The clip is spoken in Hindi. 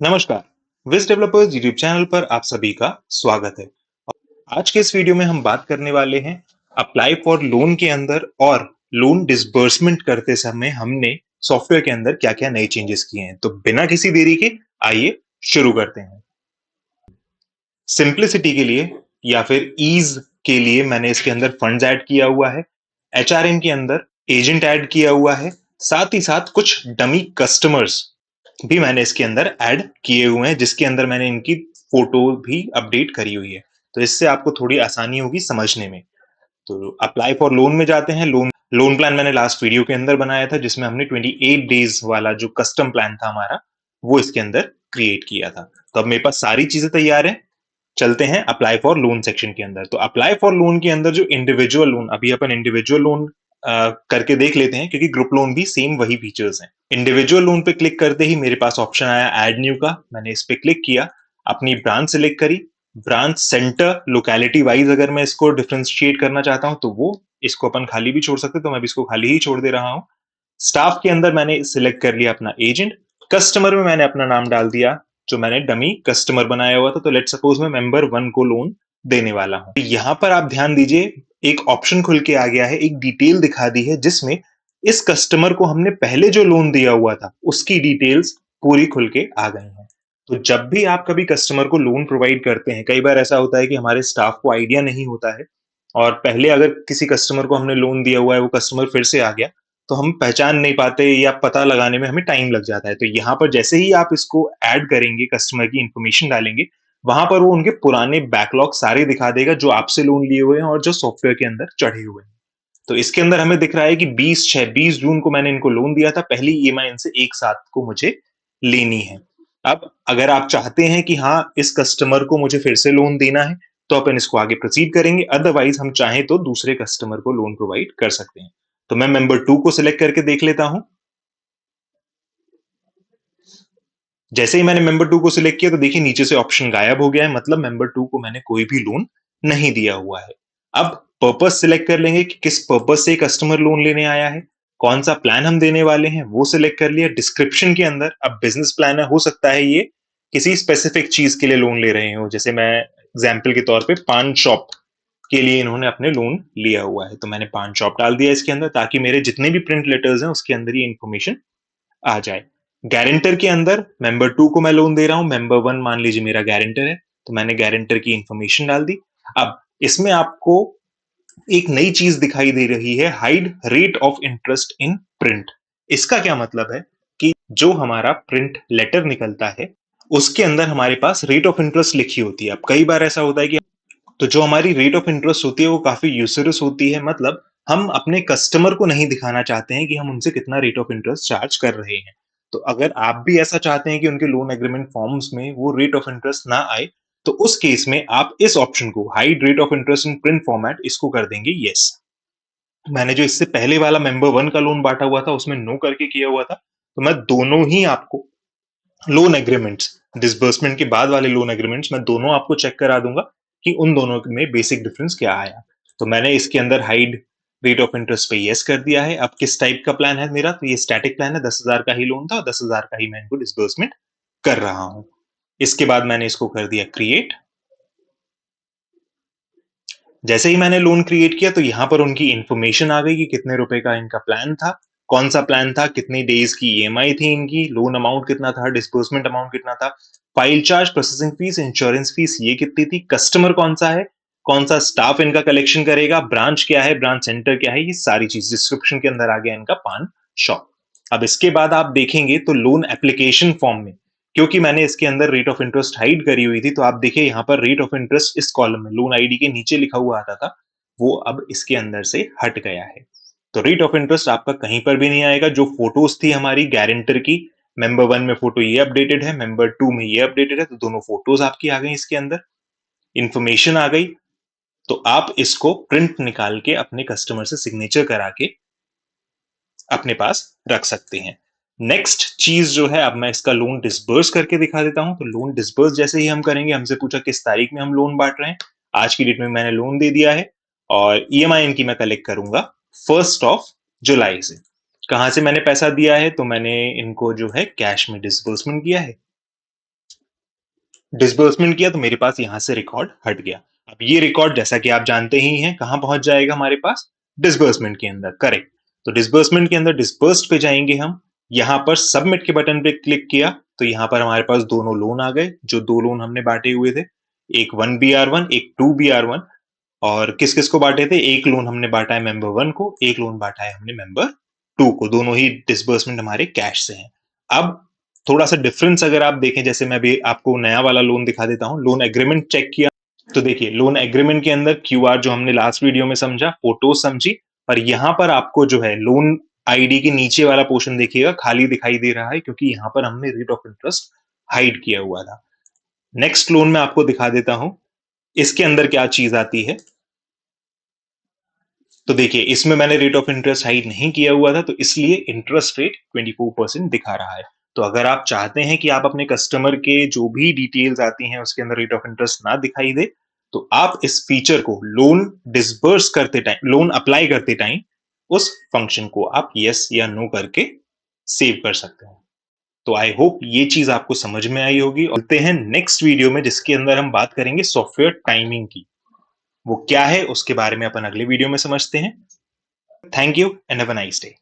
नमस्कार। विज डेवलपर्स यूट्यूब चैनल पर आप सभी का स्वागत है। आज के इस वीडियो में हम बात करने वाले हैं अप्लाई फॉर लोन के अंदर और लोन डिसबर्समेंट करते समय हमने सॉफ्टवेयर के अंदर क्या क्या नए चेंजेस किए हैं। तो बिना किसी देरी के आइए शुरू करते हैं। सिंप्लिसिटी के लिए या फिर ईज के लिए मैंने इसके अंदर फंड्स ऐड किया हुआ है, एचआरएम के अंदर एजेंट ऐड किया हुआ है, साथ ही साथ कुछ डमी कस्टमर्स भी मैंने इसके अंदर ऐड किए हुए हैं, जिसके अंदर मैंने इनकी फोटो भी अपडेट करी हुई है। तो इससे आपको थोड़ी आसानी होगी समझने में। तो अप्लाई फॉर लोन में जाते हैं। लोन लोन प्लान मैंने लास्ट वीडियो के अंदर बनाया था, जिसमें हमने 28 डेज वाला जो कस्टम प्लान था हमारा, वो इसके अंदर क्रिएट किया था। तो अब मेरे पास सारी चीजें तैयार है। चलते हैं अप्लाई फॉर लोन सेक्शन के अंदर। तो अप्लाई फॉर लोन के अंदर जो इंडिविजुअल लोन, अभी अपन इंडिविजुअल लोन करके देख लेते हैं, क्योंकि ग्रुप लोन भी सेम वही फीचर्स हैं। इंडिविजुअल लोन पे क्लिक करते ही मेरे पास ऑप्शन आया ऐड न्यू का। मैंने इस पे क्लिक किया, अपनी ब्रांच सिलेक्ट करी। ब्रांच सेंटर लोकेलिटी वाइज अगर मैं इसको डिफ्रेंशिएट करना चाहता हूं तो वो इसको अपन खाली भी छोड़ सकते, तो मैं भी इसको खाली ही छोड़ दे रहा हूं। स्टाफ के अंदर मैंने सिलेक्ट कर लिया अपना एजेंट। कस्टमर में मैंने अपना नाम डाल दिया जो मैंने डमी कस्टमर बनाया हुआ था। तो लेट सपोज मैं मेंबर 1 को लोन देने वाला हूं। यहां पर आप ध्यान दीजिए, एक ऑप्शन खुल के आ गया है, एक डिटेल दिखा दी है, जिसमें इस कस्टमर को हमने पहले जो लोन दिया हुआ था उसकी डिटेल्स पूरी खुल के आ गई हैं। तो जब भी आप कभी कस्टमर को लोन प्रोवाइड करते हैं, कई बार ऐसा होता है कि हमारे स्टाफ को आइडिया नहीं होता है, और पहले अगर किसी कस्टमर को हमने लोन दिया हुआ है, वो कस्टमर फिर से आ गया, तो हम पहचान नहीं पाते या पता लगाने में हमें टाइम लग जाता है। तो यहाँ पर जैसे ही आप इसको ऐड करेंगे, कस्टमर की इंफॉर्मेशन डालेंगे, वहां पर वो उनके पुराने बैकलॉग सारे दिखा देगा जो आपसे लोन लिए हुए हैं और जो सॉफ्टवेयर के अंदर चढ़े हुए हैं। तो इसके अंदर हमें दिख रहा है कि 20 जून को मैंने इनको लोन दिया था। पहली ईएमआई इनसे एक साथ को मुझे लेनी है। अब अगर आप चाहते हैं कि हाँ, इस कस्टमर को मुझे फिर से लोन देना है, तो अपन इसको आगे प्रोसीड करेंगे। अदरवाइज हम चाहें तो दूसरे कस्टमर को लोन प्रोवाइड कर सकते हैं। तो मैं मेंबर 2 को सिलेक्ट करके देख लेता हूं। जैसे ही मैंने मेंबर 2 को सिलेक्ट किया तो देखिए नीचे से ऑप्शन गायब हो गया है, मतलब मेंबर 2 को मैंने कोई भी लोन नहीं दिया हुआ है। अब पर्पस सिलेक्ट कर लेंगे कि किस पर्पस से कस्टमर लोन लेने आया है, कौन सा प्लान हम देने वाले हैं, वो सिलेक्ट कर लिया। डिस्क्रिप्शन के अंदर अब बिजनेस प्लान है, हो सकता है ये किसी स्पेसिफिक चीज के लिए लोन ले रहे हो। जैसे मैं एग्जाम्पल के तौर पे पान शॉप के लिए इन्होंने अपने लोन लिया हुआ है, तो मैंने पान शॉप डाल दिया इसके अंदर, ताकि मेरे जितने भी प्रिंट लेटर्स हैं उसके अंदर ये इन्फॉर्मेशन आ जाए। गारंटर के अंदर मेंबर 2 को मैं लोन दे रहा हूं, मेंबर 1 मान लीजिए मेरा गारंटर है, तो मैंने गारंटर की इंफॉर्मेशन डाल दी। अब इसमें आपको एक नई चीज दिखाई दे रही है, hide rate of interest in print. इसका क्या मतलब है कि जो हमारा प्रिंट लेटर निकलता है उसके अंदर हमारे पास रेट ऑफ इंटरेस्ट लिखी होती है। अब कई बार ऐसा होता है कि तो जो हमारी रेट ऑफ इंटरेस्ट होती है वो काफी यूसरस होती है, मतलब हम अपने कस्टमर को नहीं दिखाना चाहते हैं कि हम उनसे कितना रेट ऑफ इंटरेस्ट चार्ज कर रहे हैं। तो अगर आप भी ऐसा चाहते हैं कि उनके लोन एग्रीमेंट फॉर्म्स में वो रेट ऑफ इंटरेस्ट ना आए, तो उस केस में आप इस ऑप्शन को hide rate of interest in print format इसको कर देंगे यस। मैंने जो इससे पहले वाला मेंबर 1 का लोन बांटा हुआ था उसमें नो करके किया हुआ था, तो मैं दोनों ही आपको लोन एग्रीमेंट्स, डिसबर्समेंट के बाद वाले लोन एग्रीमेंट्स, मैं दोनों आपको चेक करा दूंगा कि उन दोनों में बेसिक डिफरेंस क्या आया। तो मैंने इसके अंदर हाइड रेट ऑफ इंटरेस्ट पे यस कर दिया है। अब किस टाइप का प्लान है मेरा, तो ये स्टैटिक प्लान है, 10,000 का ही लोन था और 10,000 का ही मैं इनको डिसबर्समेंट कर रहा हूं। इसके बाद मैंने इसको कर दिया क्रिएट। जैसे ही मैंने लोन क्रिएट किया तो यहाँ पर उनकी इंफॉर्मेशन आ गई कि कितने रुपए का इनका प्लान था, कौन सा प्लान था, कितनी डेज की ईएमआई थी इनकी, लोन अमाउंट कितना था, डिस्बर्समेंट अमाउंट कितना था, file charge, processing fees, insurance fees ये कितनी थी, कस्टमर कौन सा है, कौन सा स्टाफ इनका कलेक्शन करेगा, ब्रांच क्या है, ब्रांच सेंटर क्या है, ये सारी चीज डिस्क्रिप्शन के अंदर आ गया इनका पान शॉप। अब इसके बाद आप देखेंगे तो लोन एप्लीकेशन फॉर्म में, क्योंकि मैंने इसके अंदर रेट ऑफ इंटरेस्ट हाइड करी हुई थी, तो आप देखिए यहाँ पर रेट ऑफ इंटरेस्ट इस कॉलम में लोन आईडी के नीचे लिखा हुआ आता था, वो अब इसके अंदर से हट गया है। तो रेट ऑफ इंटरेस्ट आपका कहीं पर भी नहीं आएगा। जो फोटोज थी हमारी गारंटर की, मेंबर 1 में फोटो ये अपडेटेड है, मेंबर 2 में ये अपडेटेड है, तो दोनों फोटोज आपकी आ गई, इसके अंदर इंफॉर्मेशन आ गई। तो आप इसको प्रिंट निकाल के अपने कस्टमर से सिग्नेचर करा के अपने पास रख सकते हैं। नेक्स्ट चीज जो है, अब मैं इसका लोन डिसबर्स करके दिखा देता हूं। तो लोन डिसबर्स जैसे ही हम करेंगे, हमसे पूछा किस तारीख में हम लोन बांट रहे हैं, आज की डेट में मैंने लोन दे दिया है और ईएमआई इनकी मैं कलेक्ट करूंगा 1 जुलाई से। कहां से मैंने पैसा दिया है, तो मैंने इनको जो है कैश में डिसबर्समेंट किया है। डिसबर्समेंट किया तो मेरे पास यहां से रिकॉर्ड हट गया। अब ये रिकॉर्ड जैसा कि आप जानते ही हैं कहां पहुंच जाएगा हमारे पास, डिसबर्समेंट के अंदर, करेक्ट। तो डिसबर्समेंट के अंदर डिसबर्स्ड पे जाएंगे हम, यहां पर सबमिट के बटन पे क्लिक किया तो यहां पर हमारे पास दोनों लोन आ गए, जो दो लोन हमने बांटे हुए थे, एक 1BR1 एक 2BR1। और किस किस को बांटे थे, एक लोन हमने बांटा है मेंबर 1 को, एक लोन बांटा है हमने मेंबर 2 को, दोनों ही डिसबर्समेंट हमारे कैश से हैं। अब थोड़ा सा डिफरेंस अगर आप देखें, जैसे मैं भी आपको नया वाला लोन दिखा देता हूं, लोन एग्रीमेंट चेक किया तो देखिए लोन एग्रीमेंट के अंदर क्यूआर जो हमने लास्ट वीडियो में समझा, फोटो समझी, और यहां पर आपको जो है लोन आईडी के नीचे वाला पोर्शन देखिएगा खाली दिखाई दे रहा है, क्योंकि यहां पर हमने रेट ऑफ इंटरेस्ट हाइड किया हुआ था। नेक्स्ट लोन में आपको दिखा देता हूं इसके अंदर क्या चीज आती है। तो देखिए इसमें मैंने रेट ऑफ इंटरेस्ट हाइड नहीं किया हुआ था, तो इसलिए इंटरेस्ट रेट 24% दिखा रहा है। तो अगर आप चाहते हैं कि आप अपने कस्टमर के जो भी डिटेल्स आती हैं उसके अंदर रेट ऑफ इंटरेस्ट ना दिखाई दे, तो आप इस फीचर को लोन डिसबर्स करते टाइम, लोन अप्लाई करते टाइम, उस फंक्शन को आप यस या नो करके सेव कर सकते हैं। तो आई होप ये चीज आपको समझ में आई होगी। और मिलते हैं नेक्स्ट वीडियो में जिसके अंदर हम बात करेंगे सॉफ्टवेयर टाइमिंग की। वो क्या है उसके बारे में अपन अगले वीडियो में समझते हैं। Thank you and have a nice day.